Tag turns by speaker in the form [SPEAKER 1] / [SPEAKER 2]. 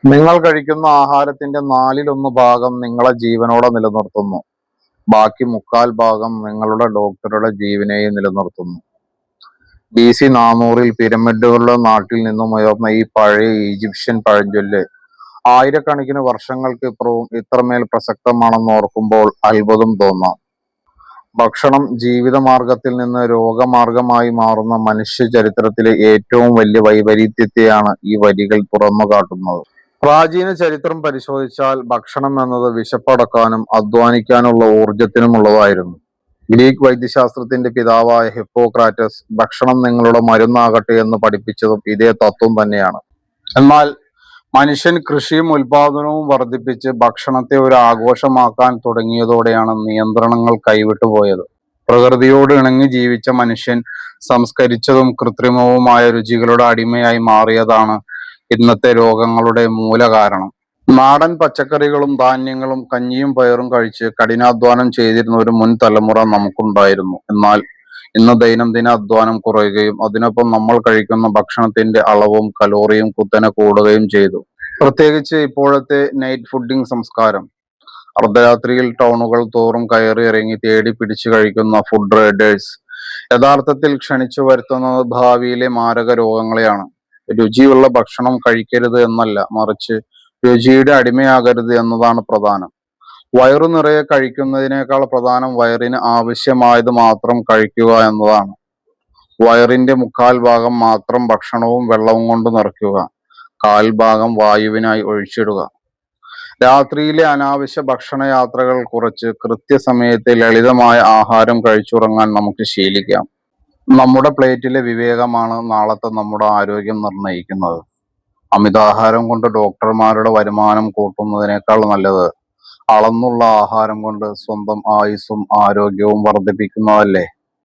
[SPEAKER 1] നിങ്ങൾ കഴിക്കുന്ന ആഹാരത്തിന്റെ നാലിലൊന്ന് ഭാഗം നിങ്ങളെ ജീവനോടെ നിലനിർത്തുന്നു. ബാക്കി മുക്കാൽ ഭാഗം നിങ്ങളുടെ ഡോക്ടറുടെ ജീവനെയും നിലനിർത്തുന്നു. BC 400-ൽ പിരമിഡുകളുടെ നാട്ടിൽ നിന്നും ഉയർന്ന ഈ പഴയ ഈജിപ്ഷ്യൻ പഴഞ്ചൊല്ല് ആയിരക്കണക്കിന് വർഷങ്ങൾക്ക് ഇപ്പുറവും ഇത്രമേൽ പ്രസക്തമാണെന്ന് ഓർക്കുമ്പോൾ അത്ഭുതം തോന്നാം. ഭക്ഷണം ജീവിതമാർഗത്തിൽ നിന്ന് രോഗമാർഗമായി മാറുന്ന മനുഷ്യ ചരിത്രത്തിലെ ഏറ്റവും വലിയ വൈപരീത്യത്തെയാണ് ഈ വരികൾ തുറന്നു കാട്ടുന്നത്. പ്രാചീന ചരിത്രം പരിശോധിച്ചാൽ ഭക്ഷണം എന്നത് വിശപ്പടക്കാനും അധ്വാനിക്കാനുള്ള ഊർജത്തിനുമുള്ളതായിരുന്നു. ഗ്രീക്ക് വൈദ്യശാസ്ത്രത്തിന്റെ പിതാവായ ഹിപ്പോക്രാറ്റസ് ഭക്ഷണം നിങ്ങളുടെ മരുന്നാകട്ടെ എന്ന് പഠിപ്പിച്ചതും ഇതേ തത്വം തന്നെയാണ്. എന്നാൽ മനുഷ്യൻ കൃഷിയും ഉൽപാദനവും വർദ്ധിപ്പിച്ച് ഭക്ഷണത്തെ ഒരു ആഘോഷമാക്കാൻ തുടങ്ങിയതോടെയാണ് നിയന്ത്രണങ്ങൾ കൈവിട്ടുപോയത്. പ്രകൃതിയോട് ഇണങ്ങി ജീവിച്ച മനുഷ്യൻ സംസ്കരിച്ചതും കൃത്രിമവുമായ രുചികളുടെ അടിമയായി മാറിയതാണ് ഇന്നത്തെ രോഗങ്ങളുടെ മൂലകാരണം. നാടൻ പച്ചക്കറികളും ധാന്യങ്ങളും കഞ്ഞിയും പയറും കഴിച്ച് കഠിനാധ്വാനം ചെയ്തിരുന്ന ഒരു മുൻ തലമുറ നമുക്കുണ്ടായിരുന്നു. എന്നാൽ ഇന്ന് ദൈനംദിന അധ്വാനം കുറയുകയും അതിനൊപ്പം നമ്മൾ കഴിക്കുന്ന ഭക്ഷണത്തിന്റെ അളവും കലോറിയും കുത്തനെ കൂടുകയും ചെയ്തു. പ്രത്യേകിച്ച് ഇപ്പോഴത്തെ നൈറ്റ് ഫുഡിംഗ് സംസ്കാരം. അർദ്ധരാത്രിയിൽ ടൗണുകൾ തോറും കയറി ഇറങ്ങി തേടി പിടിച്ചു കഴിക്കുന്ന ഫുഡ് റൈഡേഴ്സ് യഥാർത്ഥത്തിൽ ക്ഷണിച്ചു വരുത്തുന്നത് ഭാവിയിലെ മാരക രോഗങ്ങളെയാണ്. രുചിയുള്ള ഭക്ഷണം കഴിക്കരുത് എന്നല്ല, മറിച്ച് രുചിയുടെ അടിമയാകരുത് എന്നതാണ് പ്രധാനം. വയറു നിറയെ കഴിക്കുന്നതിനേക്കാൾ പ്രധാനം വയറിന് ആവശ്യമായത് മാത്രം കഴിക്കുക എന്നതാണ്. വയറിന്റെ മുക്കാൽ ഭാഗം മാത്രം ഭക്ഷണവും വെള്ളവും കൊണ്ട് നിറയ്ക്കുക, കാൽഭാഗം വായുവിനായി ഒഴിച്ചിടുക. രാത്രിയിലെ അനാവശ്യ ഭക്ഷണയാത്രകൾ കുറച്ച് കൃത്യസമയത്ത് ലളിതമായ ആഹാരം കഴിച്ചുറങ്ങാൻ നമുക്ക് ശീലിക്കാം. നമ്മുടെ പ്ലേറ്റിലെ വിവേകമാണ് നാളത്തെ നമ്മുടെ ആരോഗ്യം നിർണ്ണയിക്കുന്നത്. അമിതാഹാരം കൊണ്ട് ഡോക്ടർമാരുടെ വരുമാനം കൂട്ടുന്നതിനേക്കാൾ നല്ലത് അളന്നുള്ള ആഹാരം കൊണ്ട് സ്വന്തം ആയുസ്സും ആരോഗ്യവും വർദ്ധിപ്പിക്കുന്നതല്ലേ.